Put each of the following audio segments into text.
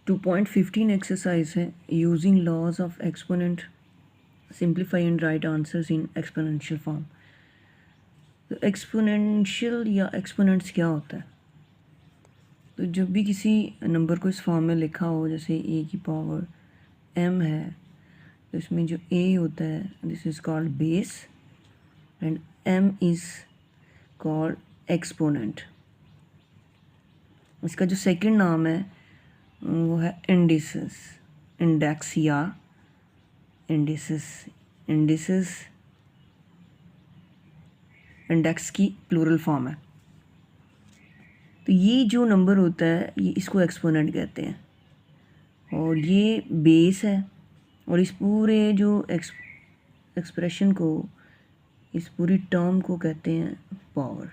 2.15 exercise है using laws of exponent simplify and write answers in exponential form. तो exponential या exponents क्या होता है? तो जब भी किसी नंबर को इस फॉर्म में लिखा हो, जैसे ए की पावर m है, तो इसमें जो a होता है this is called base and m is called exponent. इसका जो सेकंड नाम है वो है इंडिसेस, इंडेक्स या इंडिसेस। इंडेक्स की प्लूरल फॉर्म है। तो ये जो नंबर होता है ये इसको एक्सपोनेंट कहते हैं और ये बेस है और इस पूरे जो एक्सप्रेशन को, इस पूरी टर्म को कहते हैं पावर।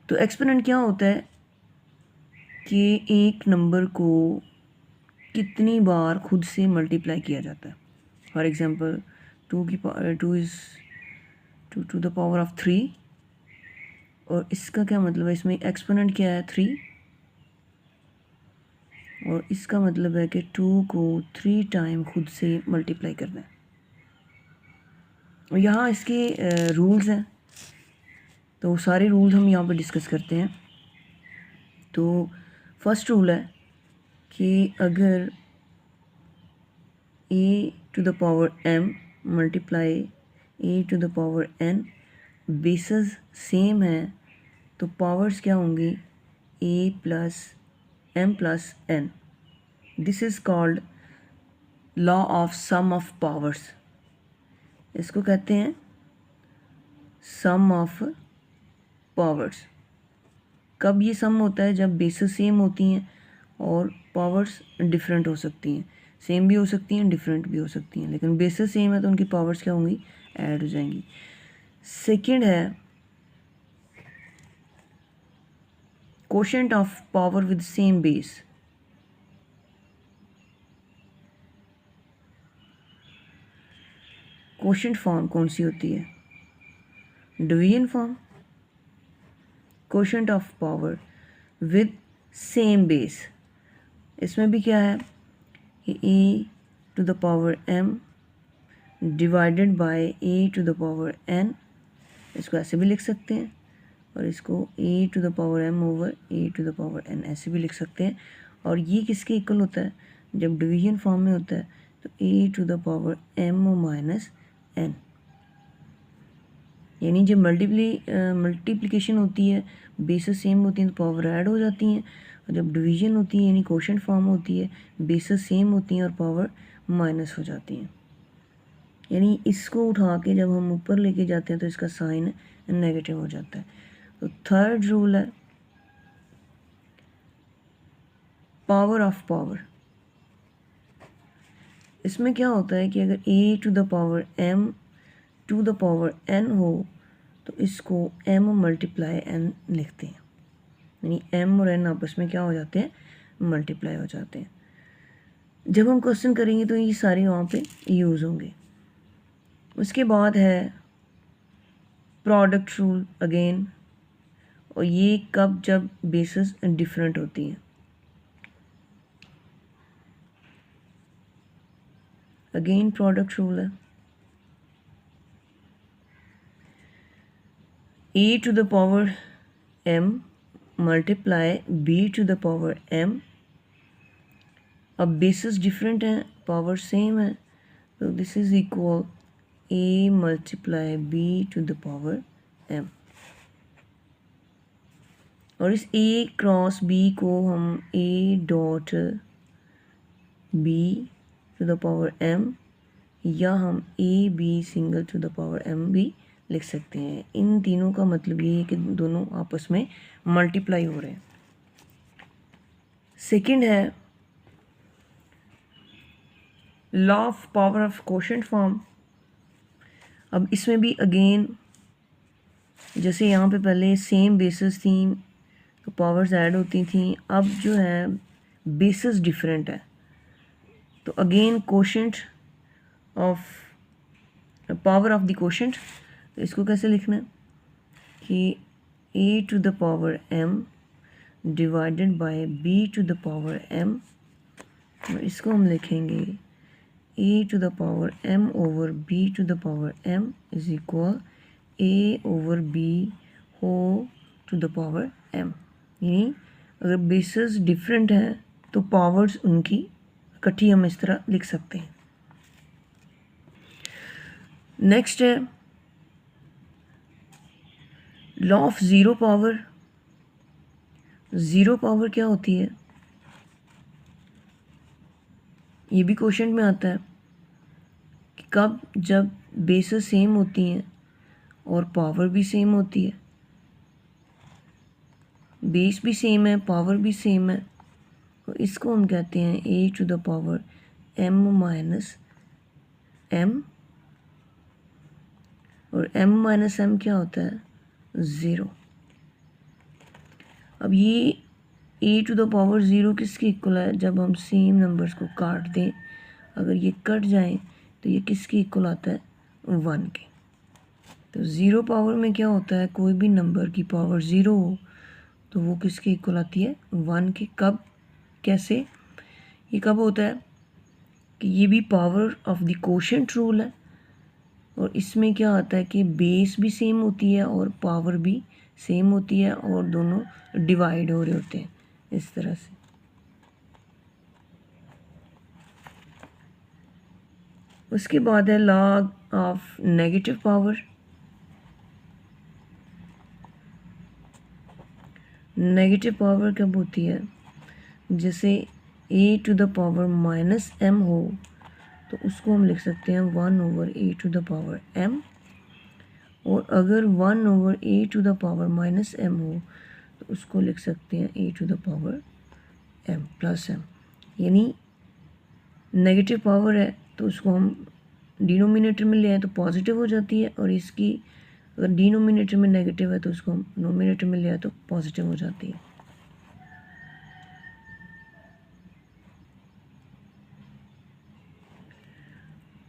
तो एक्सपोनेंट क्या होता है कि एक नंबर को कितनी बार खुद से मल्टीप्लाई किया जाता है। For example 2 is 2 to the power of 3, और इसका क्या मतलब है, इसमें एक्सपोनेंट क्या है 3, और इसका मतलब है कि 2 को 3 टाइम खुद से मल्टीप्लाई करना है। और यहाँ इसके रूल्स हैं, तो सारे रूल्स हम यहाँ पे डिस्कस करते हैं। तो फर्स्ट रूल है कि अगर a to the power m multiply a to the power n bases same है तो पावर्स क्या होंगी, a plus m plus n। This is called law of sum of powers. इसको कहते हैं सम ऑफ पावर्स। कब ये सम होता है, जब बेसेस सेम होती हैं और पावर्स डिफरेंट हो सकती हैं। सेम भी हो सकती हैं, डिफरेंट भी हो सकती हैं, लेकिन बेसेस सेम है तो उनकी पावर्स क्या होंगी, ऐड हो जाएंगी। सेकंड है quotient of power with same base. Quotient form कौन सी होती है, division form. Quotient of power with same base, इसमें भी क्या है कि a to the power m divided by a to the power n। इसको ऐसे भी लिख सकते हैं और इसको a to the power m over a to the power n ऐसे भी लिख सकते हैं। और ये किसके इक्वल होता है, जब डिवीजन फॉर्म में होता है तो a to the power m minus n। यानी जब मल्टीप्लिकेशन होती है, बेसेस सेम होती हैं तो पावर ऐड हो जाती हैं, और जब डिवीजन होती है यानी कोशेंट फॉर्म होती है, बेसेस सेम होती हैं और पावर माइनस हो जाती हैं। यानी इसको उठा के जब हम ऊपर लेके जाते हैं तो इसका साइन नेगेटिव हो जाता है। तो थर्ड रूल है पावर ऑफ पावर। इसमें क्या होता है कि अगर a to the power m to the power n हो तो इसको m मल्टीप्लाई n लिखते हैं, यानी m और n आपस में क्या हो जाते हैं, मल्टीप्लाई हो जाते हैं। जब हम क्वेश्चन करेंगे तो ये सारे वहाँ पे यूज़ होंगे। उसके बाद है प्रोडक्ट रूल अगेन, और ये कब, जब बेसिस डिफरेंट होती हैं। अगेन प्रोडक्ट रूल है a to the power m multiply b to the power m। अब बेसिस डिफरेंट हैं, पावर सेम है, तो this is equal a multiply b to the power m। और इस a क्रॉस b को हम a dot b to the power m या हम a b single to the power m भी लिख सकते हैं। इन तीनों का मतलब ये है कि दोनों आपस में मल्टीप्लाई हो रहे हैं। सेकंड है law of power of quotient form. अब इसमें भी अगेन जैसे यहाँ पे पहले सेम बेसिस थी तो पावर्स ऐड होती थी, अब जो है बेसिस डिफरेंट है तो again quotient of power of the quotient. तो इसको कैसे लिखना है कि a to the power m divided by B to the power m, और इसको हम लिखेंगे a to the power m over b to the power m is equal a over b whole to the power m। यानी अगर basis different हैं तो powers उनकी इकट्ठी हम इस तरह लिख सकते हैं। नेक्स्ट है law of zero power. Zero power क्या होती है, ये भी क्वेश्चन में आता है कि कब, जब बेसेस सेम होती हैं और पावर भी सेम होती है, बेस भी सेम है पावर भी सेम है, तो इसको हम कहते हैं a to the power m minus m, और m माइनस m क्या होता है, ज़ीरो। अब ये a to the power zero किसके इक्वल है, जब हम सेम नंबर्स को काट दें, अगर ये कट जाएं तो ये किसके इक्वल आता है, 1 के। तो ज़ीरो पावर में क्या होता है, कोई भी नंबर की पावर ज़ीरो हो तो वो किसके इक्वल आती है, 1 के। कब, कैसे, ये कब होता है कि ये भी power of the quotient rule है, और इसमें क्या आता है कि बेस भी सेम होती है और पावर भी सेम होती है और दोनों डिवाइड हो रहे होते हैं इस तरह से। उसके बाद है law of negative power. Negative power कब होती है, जैसे a to the power minus m हो तो उसको हम लिख सकते हैं 1 over a to the power m, और अगर 1 over a to the power minus m हो तो उसको लिख सकते हैं a to the power m plus m। यानी नेगेटिव पावर है तो उसको हम डिनोमिनेटर में ले आए तो पॉजिटिव हो जाती है, और इसकी अगर डिनोमिनेटर में नेगेटिव है तो उसको हम नोमिनेटर में ले आए तो पॉजिटिव हो जाती है।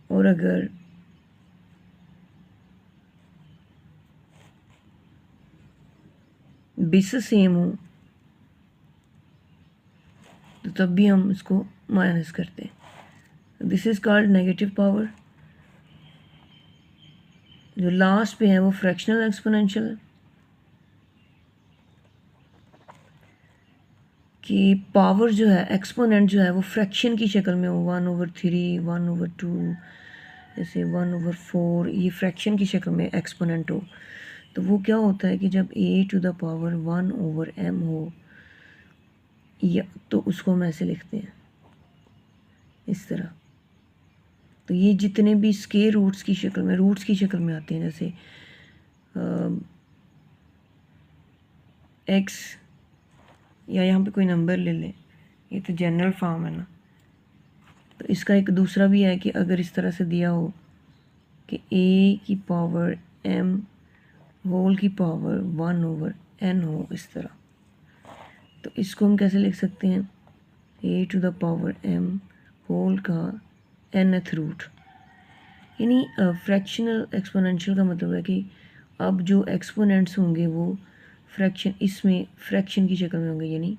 और अगर बेसिस सेम हो तो तब भी हम इसको माइनस करते हैं। This is called negative power. जो लास्ट पे है वो फ्रैक्शनल एक्सपोनेंशियल है, कि पावर जो है, एक्सपोनेंट जो है वो फ्रैक्शन की शक्ल में हो, 1/3, 1/2, जैसे 1/4, ये फ्रैक्शन की शक्ल में एक्सपोनेंट हो, तो वो क्या होता है कि जब a to the power 1/m हो, या तो उसको हम ऐसे लिखते हैं इस तरह। तो ये जितने भी स्केयर रूट्स की शक्ल में, रूट्स की शक्ल में आते हैं, जैसे x, या यहाँ पे कोई नंबर ले लें, ये तो जनरल फॉर्म है ना। तो इसका एक दूसरा भी है कि अगर इस तरह से दिया हो कि a की पावर m होल की पावर 1/n हो इस तरह, तो इसको हम कैसे लिख सकते हैं, a to the power m whole का nth रूट। यानी फ्रैक्शनल एक्सपोनेंशियल का मतलब है कि अब जो एक्सपोनेंट्स होंगे वो फ्रैक्शन, इसमें फ्रैक्शन की शक्ल में होंगे, यानी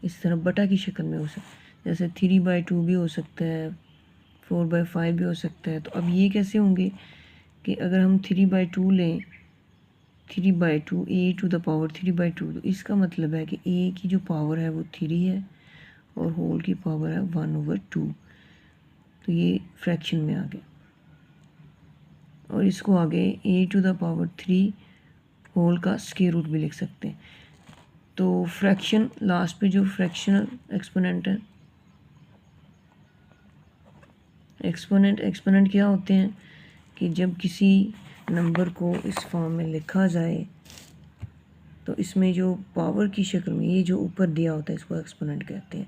इस तरह बटा की शक्ल में हो सकता है, जैसे 3/2 भी हो सकता है, 4/5 भी हो सकता है। तो अब ये कैसे होंगे कि अगर हम 3/2 लें, 3/2 a टू द पावर 3/2, तो इसका मतलब है कि a की जो पावर है वो 3 है और होल की पावर है 1/2, तो ये फ्रैक्शन में आ गया। और इसको आगे a to the power 3 whole का स्क्वायर रूट भी लिख सकते हैं। तो फ्रैक्शन, लास्ट पे जो फ्रैक्शनल एक्सपोनेंट है, एक्सपोनेंट क्या होते हैं कि जब किसी नंबर को इस फॉर्म में लिखा जाए तो इसमें जो पावर की शक्ल में ये जो ऊपर दिया होता है इसको एक्सपोनेंट कहते हैं।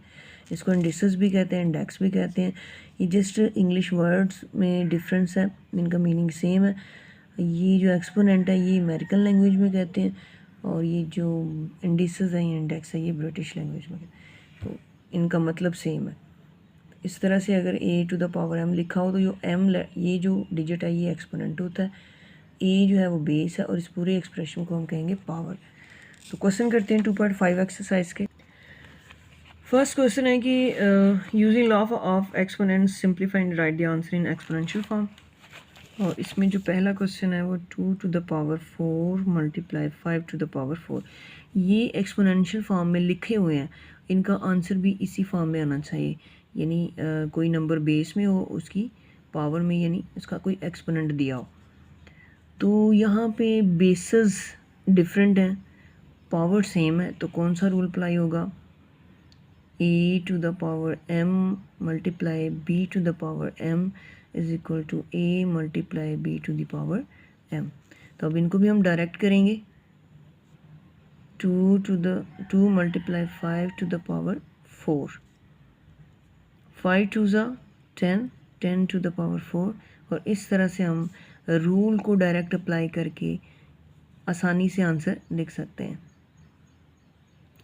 इसको इंडिसेस भी कहते हैं, इंडेक्स भी कहते हैं। ये जस्ट इंग्लिश वर्ड्स में डिफरेंस है, इनका मीनिंग सेम है। ये जो एक्सपोनेंट है ये अमेरिकन लैंग्वेज में कहते हैं, और ये जो इंडिसेस है, ये इंडेक्स है, ये ब्रिटिश लैंग्वेज में कहते हैं। तो इनका मतलब सेम है। इस तरह से अगर a to the power m लिखा हो तो जो m, ये जो डिजिट है ये एक्सपोनेंट होता है, a जो है वो बेस है, और इस पूरे एक्सप्रेशन को हम कहेंगे पावर। तो क्वेश्चन करते हैं 2.5 एक्सरसाइज के। फर्स्ट क्वेश्चन है कि using law of exponents simplify and write the answer in exponential form. और इसमें जो पहला क्वेश्चन है वो 2 to the power 4 multiply 5 to the power 4, ये एक्सपोनेंशियल फॉर्म में लिखे हुए हैं। इनका आंसर भी इसी फॉर्म में आना चाहिए, यानी कोई नंबर बेस में हो, उसकी पावर में, यानी उसका कोई एक्सपोनेंट दिया हो। तो यहाँ पे बेसेस डिफरेंट हैं, पावर सेम है, तो कौन सा रूल अप्लाई होगा? a to the power m multiply b to the power m is equal to a multiply b to the power m। तो अब इनको भी हम डायरेक्ट करेंगे। 2 multiply 5 to the power 4, 5 2 ज़ा 10, 10 to the power 4। और इस तरह से हम रूल को डायरेक्ट अप्लाई करके आसानी से आंसर लिख सकते हैं।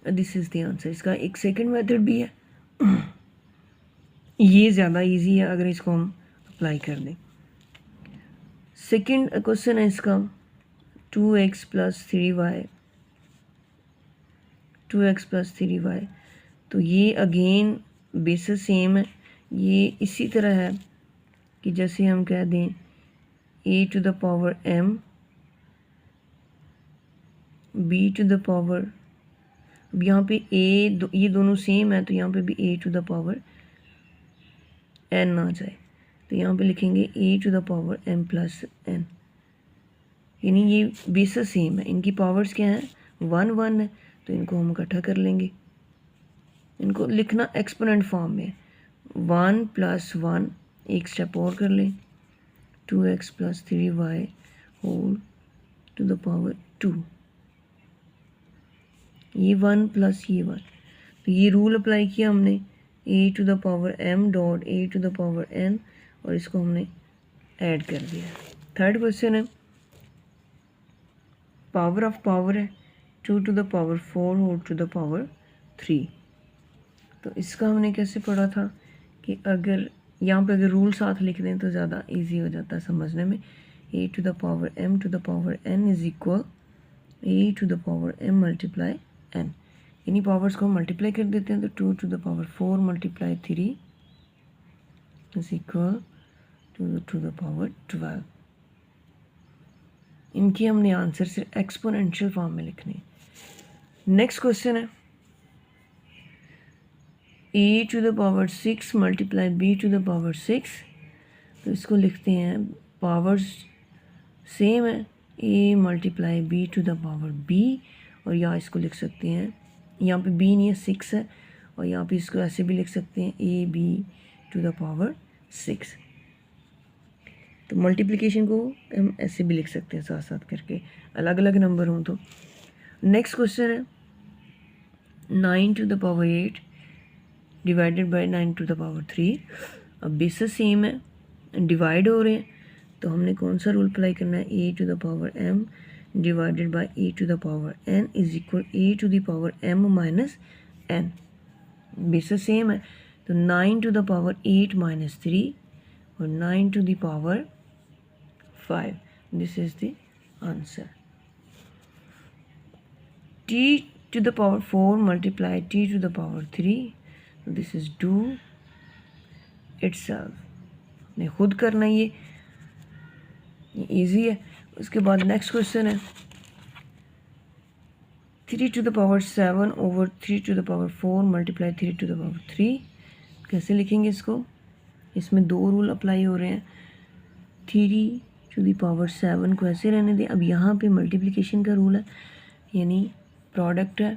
This is the answer. इसका एक सेकंड मेथड भी है, ये ज़्यादा इजी है अगर इसको हम अप्लाई कर दें। सेकंड क्वेश्चन है इसका 2x plus 3y, 2x plus 3y। तो ये अगेन बेसिस सेम है, ये इसी तरह है कि जैसे हम कह दें a to the power m b to the power, अब यहाँ पे ये दोनों सेम है, तो यहाँ पे भी a to the power n आ जाए, तो यहाँ पे लिखेंगे a to the power m plus n, यानी ये बेसिस सेम है। इनकी पावर्स क्या हैं? 1 1 है, तो इनको हम इकट्ठा कर लेंगे। इनको लिखना एक्सपोनेंट फॉर्म में, 1 प्लस 1, एक स्टेप और कर लें, 2x plus 3y whole to the power 2, ये 1 प्लस ये 1। तो ये रूल अप्लाई किया हमने, a to the power m dot a to the power n, और इसको हमने ऐड कर दिया। थर्ड क्वेश्चन है, पावर ऑफ पावर है 2 to the power 4 whole to the power 3। तो इसका हमने कैसे पढ़ा था कि अगर यहाँ पे अगर रूल साथ लिख दें तो ज़्यादा इजी हो जाता है समझने में। a to the power m to the power n is equal a to the power m multiply n, इन्हीं पावर्स को हम मल्टीप्लाई कर देते हैं, तो 2 to the power 4 multiply 3 is equal to the power 12। इनकी हमने आंसर सिर्फ एक्सपोनेंशियल फॉर्म में लिखने। नेक्स्ट क्वेश्चन है a to the power 6 multiply b to the power 6। तो इसको लिखते हैं, पावर्स सेम है, a multiply b to the power b, और यहाँ इसको लिख सकते हैं, यहाँ पे b नहीं है 6 है, और यहाँ पे इसको ऐसे भी लिख सकते हैं a b to the power 6। तो मल्टीप्लिकेशन को हम ऐसे भी लिख सकते हैं साथ साथ करके, अलग अलग नंबर हों तो। नेक्स्ट क्वेश्चन है 9 to the power 8 divided by 9 to the power 3। अब बेसिस सेम है, डिवाइड हो रहे हैं, तो हमने कौन सा रूल अप्लाई करना है? a to the power m divided by a to the power n is equal a to the power m minus n। Basis same है, तो 9 टू द पावर 8 माइनस 3 और 9 to the power 5, this is the answer. t to the power 4 multiply t to the power 3, this is do itself. ने खुद करना, ये easy है। उसके बाद नेक्स्ट क्वेश्चन है 3 to the power 7 over 3 to the power 4 multiply 3 to the power 3। कैसे लिखेंगे इसको? इसमें दो रूल अप्लाई हो रहे हैं, 3 टू द पावर 7 को ऐसे रहने दें। अब यहाँ पे मल्टीप्लिकेशन का रूल है, यानी प्रोडक्ट है,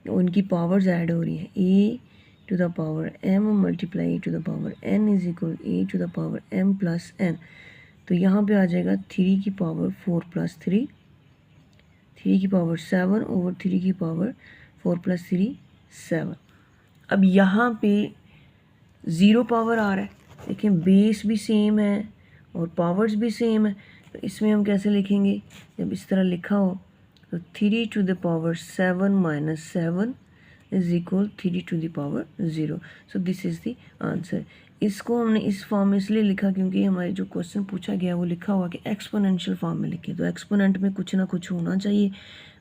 तो उनकी पावर्स ऐड हो रही है, a to the power m multiply a to the power n is equal a to the power m plus n। तो यहाँ पे आ जाएगा 3 की पावर 4 प्लस 3, 3 की पावर 7 ओवर 3 की पावर 4 प्लस 3 7। अब यहाँ पे 0 पावर आ रहा है, देखें बेस भी सेम है और पावर्स भी सेम है, तो इसमें हम कैसे लिखेंगे? जब इस तरह लिखा हो तो 3 to the power 7 minus 7 is equal 3 to the power 0। So this is the answer. इसको हमने इस फॉर्म में इसलिए लिखा क्योंकि हमारे जो क्वेश्चन पूछा गया वो लिखा हुआ कि एक्सपोनेंशियल फॉर्म में लिखे, तो एक्सपोनेंट में कुछ ना कुछ होना चाहिए।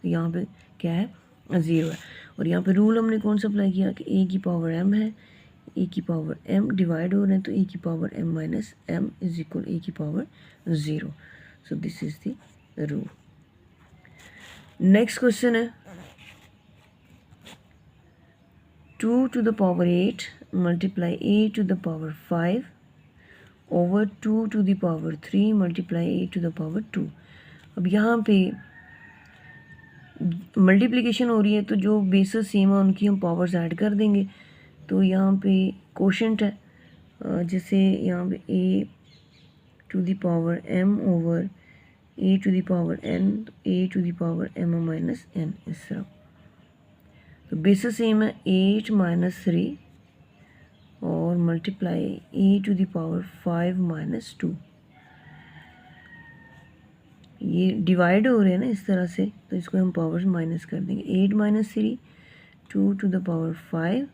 यहाँ पे क्या है, 0 है। और यहाँ पे रूल हमने कौन सा अप्लाई किया कि ए की पावर m है, ए की पावर m डिवाइड हो रहे हैं तो ए की power m minus m is equal A की power 0। So this is the rule. Next question है 2 to the power 8 multiply a to the power 5 over 2 to the power 3 multiply a to the power 2। अब यहाँ पे multiplication हो रही है तो जो बेसेस सेम है उनकी हम पावर्स ऐड कर देंगे। तो यहाँ पे कोशेंट है, जैसे यहाँ पे a to the power m over a to the power n, a to the power m minus n इस तरह। तो बेसिस सेम है 8 माइनस 3 और multiply a to the power 5 minus 2। ये डिवाइड हो रहे हैं ना इस तरह से, तो इसको हम पावर्स माइनस कर देंगे। 8 minus 3 2 to the power 5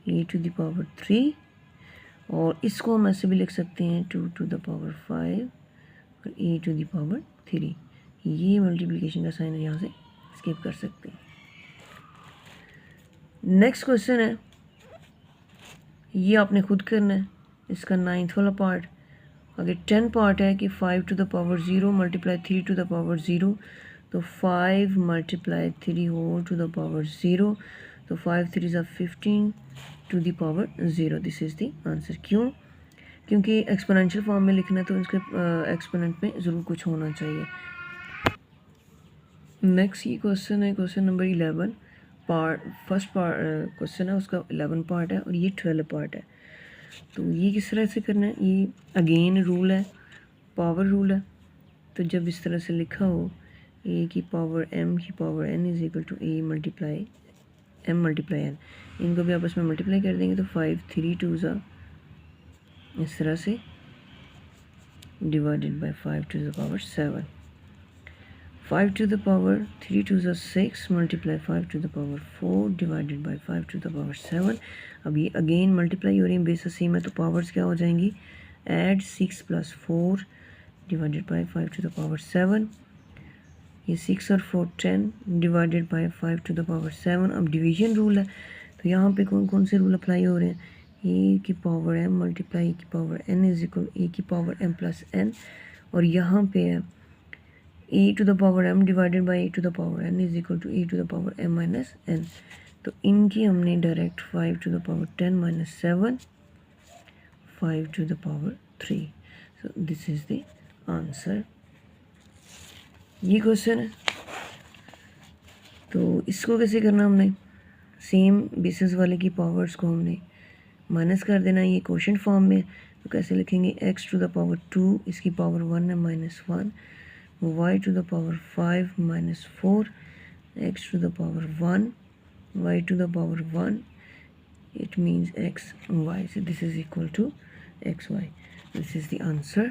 a to the power 3, और इसको हम ऐसे भी लिख सकते हैं 2 टू द पावर 5 और a टू द पावर 3। ये मल्टीप्लिकेशन का साइन यहाँ से स्किप कर सकते हैं। नेक्स्ट क्वेश्चन है, ये आपने खुद करना है, इसका 9th वाला पार्ट। अगर 10 पार्ट है कि 5 to the power 0 multiply 3 to the power 0, तो 5 multiply 3 whole to the power 0, तो 5 3 ज़ा 15 to the power 0। This is the answer. क्यों? क्योंकि एक्सपोनेंशियल फॉर्म में लिखना है तो इसके एक्सपोनेंट में ज़रूर कुछ होना चाहिए। नेक्स्ट ये क्वेश्चन है, question number 11 part, first part question है उसका 11 पार्ट है और ये 12 पार्ट है। तो ये किस तरह से करना है, ये अगेन रूल है, पावर रूल है। तो जब इस तरह से लिखा हो a की पावर m की power n is equal to a multiply m multiply n, इनको भी आपस में मल्टीप्लाई कर देंगे तो 5 3 2 ज़ा इस तरह से divided by 5 to the power 7, 5 to the power 3 to the 6 multiply 5 to the power 4 divided by 5 to the power 7। अब ये अगेन मल्टीप्लाई हो रही है, बेसिस सेम है तो पावर्स क्या हो जाएंगी, add 6 plus 4 divided by 5 to the power 7। ये 6 और 4 10 divided by 5 to the power 7। अब डिवीजन रूल है तो यहाँ पे कौन कौन से रूल अप्लाई हो रहे हैं, ए की पावर m मल्टीप्लाई की power n is equal A की पावर m प्लस n, और यहाँ पे है a to the power m divided by a to the power n is equal to a to the power m minus n। तो इनकी हमने direct 5 to the power 10 minus 7 5 to the power 3। So this is the answer. ये question है तो इसको कैसे करना, हमने सेम बेसिस वाले की पावर्स को हमने माइनस कर देना। ये क्वोशंट फॉर्म में तो कैसे लिखेंगे, x टू द पावर 2 इसकी पावर 1 है minus 1, y to the power 5 minus 4, x to the power 1, y to the power 1, it means x, y. So this is equal to xy. This is the answer.